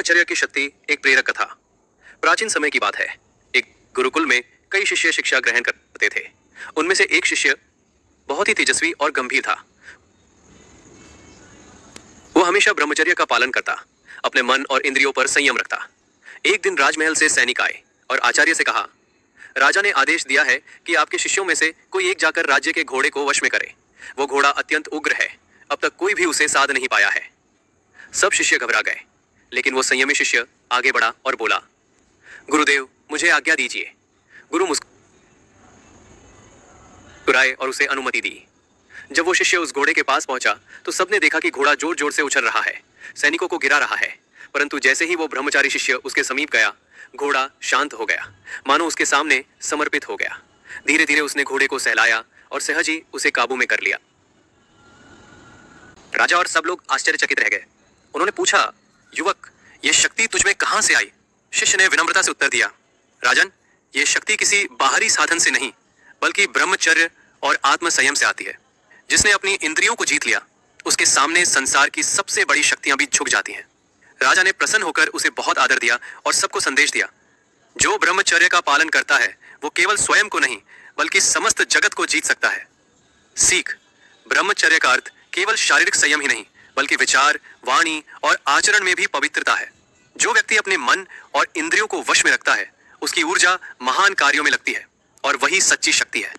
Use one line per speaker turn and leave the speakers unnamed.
ब्रह्मचर्य की शक्ति एक प्रेरक कथा। प्राचीन समय की बात है। एक गुरुकुल में कई शिष्य शिक्षा ग्रहण करते थे। उनमें से एक शिष्य बहुत ही तेजस्वी और गंभीर था। वो हमेशा ब्रह्मचर्य का पालन करता, अपने मन और इंद्रियों पर संयम रखता। एक दिन राजमहल से सैनिक आए और आचार्य से कहा, राजा ने आदेश दिया है कि आपके शिष्यों में से कोई एक जाकर राज्य के घोड़े को वश में करे। वो घोड़ा अत्यंत उग्र है, अब तक कोई भी उसे साध नहीं पाया है। सब शिष्य घबरा गए, लेकिन वो संयमी शिष्य आगे बढ़ा और बोला, गुरुदेव, मुझे आज्ञा दीजिए। गुरु मुस्कुराए और उसे अनुमति दी। जब वो शिष्य उस घोड़े के पास पहुंचा तो सबने देखा कि घोड़ा जोर जोर से उछल रहा है, सैनिकों को गिरा रहा है। परंतु जैसे ही वो ब्रह्मचारी शिष्य उसके समीप गया, घोड़ा शांत हो गया, मानो उसके सामने समर्पित हो गया। धीरे धीरे उसने घोड़े को सहलाया और सहज ही उसे काबू में कर लिया। राजा और सब लोग आश्चर्यचकित रह गए। उन्होंने पूछा, युवक, ये शक्ति तुझमें कहां से आई? शिष्य ने विनम्रता से उत्तर दिया, राजन, ये शक्ति किसी बाहरी साधन से नहीं, बल्कि ब्रह्मचर्य और आत्म संयम से आती है। जिसने अपनी इंद्रियों को जीत लिया, उसके सामने संसार की सबसे बड़ी शक्तियां भी झुक जाती हैं। राजा ने प्रसन्न होकर उसे बहुत आदर दिया और सबको संदेश दिया, जो ब्रह्मचर्य का पालन करता है वो केवल स्वयं को नहीं बल्कि समस्त जगत को जीत सकता है। सीख, ब्रह्मचर्य का अर्थ केवल शारीरिक संयम ही नहीं बल्कि विचार, वाणी और आचरण में भी पवित्रता है। जो व्यक्ति अपने मन और इंद्रियों को वश में रखता है, उसकी ऊर्जा महान कार्यों में लगती है और वही सच्ची शक्ति है।